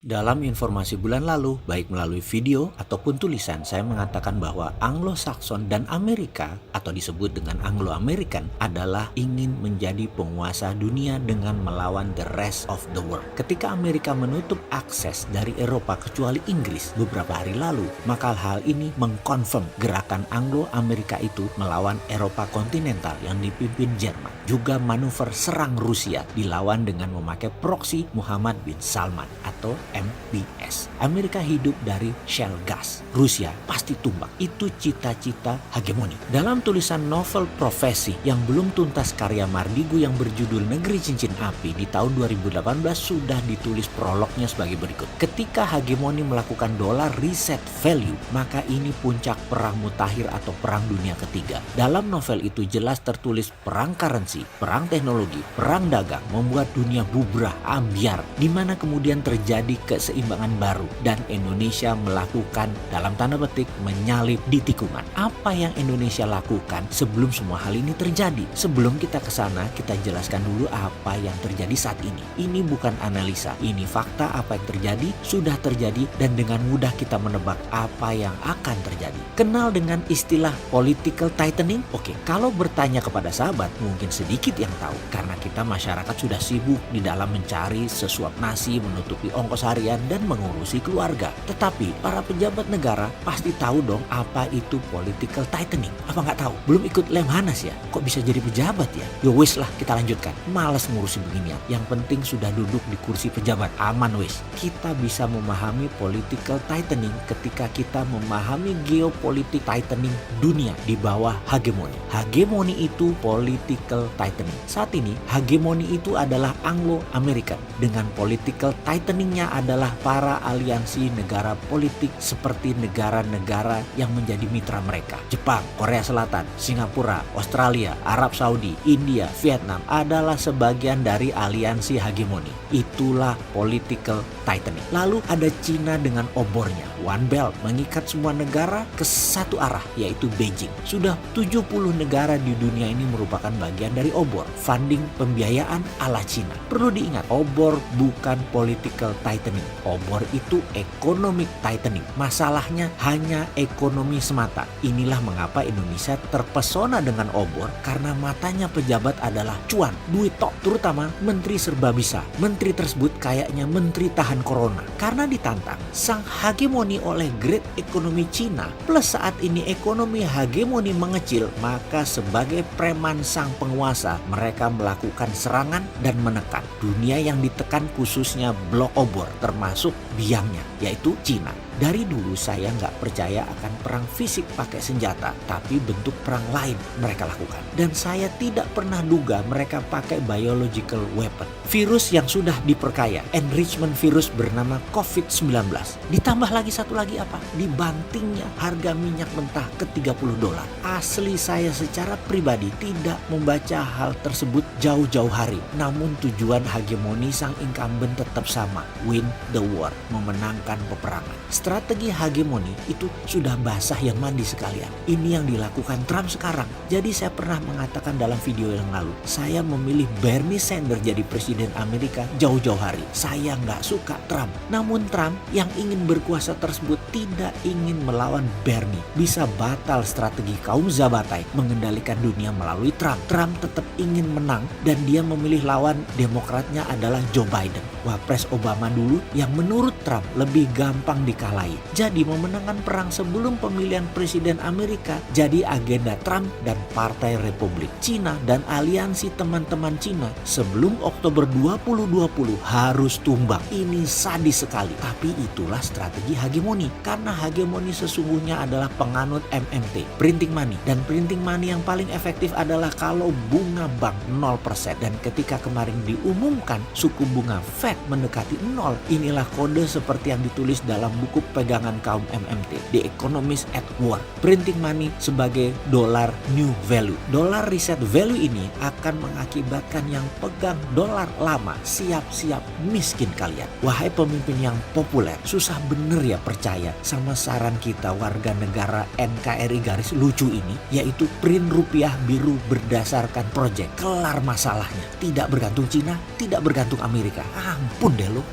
Dalam informasi bulan lalu, baik melalui video ataupun tulisan, saya mengatakan bahwa Anglo-Saxon dan Amerika atau disebut dengan Anglo-American adalah ingin menjadi penguasa dunia dengan melawan the rest of the world. Ketika Amerika menutup akses dari Eropa kecuali Inggris beberapa hari lalu, maka hal ini mengkonfirm gerakan Anglo-Amerika itu melawan Eropa kontinental yang dipimpin Jerman. Juga manuver serang Rusia dilawan dengan memakai proksi Muhammad bin Salman atau MBS. Amerika hidup dari shale gas. Rusia pasti tumbang. Itu cita-cita hegemoni. Dalam tulisan novel Profesi yang belum tuntas karya Mardigu yang berjudul Negeri Cincin Api di tahun 2018 sudah ditulis prolognya sebagai berikut. Ketika hegemoni melakukan dollar reset value, maka ini puncak perang mutakhir atau perang dunia ketiga. Dalam novel itu jelas tertulis perang currency, perang teknologi, perang dagang membuat dunia bubrah, ambiar, di mana kemudian terjadi keseimbangan baru dan Indonesia melakukan dalam tanda petik menyalip di tikungan. Apa yang Indonesia lakukan sebelum semua hal ini terjadi? Sebelum kita ke sana, kita jelaskan dulu apa yang terjadi saat ini. Ini bukan analisa, ini fakta. Apa yang terjadi sudah terjadi dan dengan mudah kita menebak apa yang akan terjadi. Kenal dengan istilah political tightening? Oke, kalau bertanya kepada sahabat mungkin sedikit yang tahu karena kita masyarakat sudah sibuk di dalam mencari sesuap nasi, menutupi ongkos harian dan mengurusi keluarga. Tetapi para pejabat negara pasti tahu dong apa itu political tightening. Apa nggak tahu? Belum ikut Lemhanas ya? Kok bisa jadi pejabat ya? Yo wis lah, kita lanjutkan. Males ngurusi beginian. Yang penting sudah duduk di kursi pejabat. Aman wis. Kita bisa memahami political tightening ketika kita memahami geopolitik tightening dunia di bawah hegemoni. Hegemoni itu political tightening. Saat ini hegemoni itu adalah Anglo-American dengan political tighteningnya adalah para aliansi negara politik seperti negara-negara yang menjadi mitra mereka. Jepang, Korea Selatan, Singapura, Australia, Arab Saudi, India, Vietnam adalah sebagian dari aliansi hegemoni. Itulah political tightening. Lalu ada Cina dengan obornya. One Belt mengikat semua negara ke satu arah yaitu Beijing. Sudah 70 negara di dunia ini merupakan bagian dari obor. Funding pembiayaan ala Cina. Perlu diingat, obor bukan political tightening. Obor itu economic tightening. Masalahnya hanya ekonomi semata. Inilah mengapa Indonesia terpesona dengan obor karena matanya pejabat adalah cuan, duit tok, terutama menteri serba bisa. Menteri tersebut kayaknya menteri tahan corona karena ditantang sang hegemoni oleh great ekonomi Cina plus saat ini ekonomi hegemoni mengecil, maka sebagai preman sang penguasa mereka melakukan serangan dan menekan dunia yang ditekan khususnya blok obor termasuk biangnya yaitu Cina. Dari dulu saya nggak percaya akan perang fisik pakai senjata, tapi bentuk perang lain mereka lakukan. Dan saya tidak pernah duga mereka pakai biological weapon. Virus yang sudah diperkaya, enrichment virus bernama COVID-19. Ditambah lagi satu lagi apa? Dibantingnya harga minyak mentah ke $30. Asli saya secara pribadi tidak membaca hal tersebut jauh-jauh hari. Namun tujuan hegemoni sang incumbent tetap sama, win the war, memenangkan peperangan. Strategi hegemoni itu sudah basah yang mandi sekalian. Ini yang dilakukan Trump sekarang. Jadi saya pernah mengatakan dalam video yang lalu, saya memilih Bernie Sanders jadi presiden Amerika jauh-jauh hari. Saya nggak suka Trump. Namun Trump yang ingin berkuasa tersebut tidak ingin melawan Bernie. Bisa batal strategi kaum Zabatai mengendalikan dunia melalui Trump. Trump tetap ingin menang dan dia memilih lawan demokratnya adalah Joe Biden. Wapres Obama dulu yang menurut Trump lebih gampang dikalahi. Jadi memenangkan perang sebelum pemilihan presiden Amerika jadi agenda Trump dan Partai Republik. Cina dan aliansi teman-teman Cina sebelum Oktober 2020 harus tumbang. Ini sadis sekali. Tapi itulah strategi hegemoni. Karena hegemoni sesungguhnya adalah penganut MMT, printing money. Dan printing money yang paling efektif adalah kalau bunga bank 0%. Dan ketika kemarin diumumkan suku bunga Fed mendekati 0, inilah kode seperti yang ditulis dalam buku pegangan kaum MMT, The Economist at War. Printing money sebagai dollar new value. Dollar reset value ini akan mengakibatkan yang pegang dolar lama siap-siap miskin kalian. Wahai pemimpin yang populer, susah bener ya percaya sama saran kita warga negara NKRI garis lucu ini, yaitu print rupiah biru berdasarkan project. Kelar masalahnya. Tidak bergantung Cina, tidak bergantung Amerika. Ampun deh lo.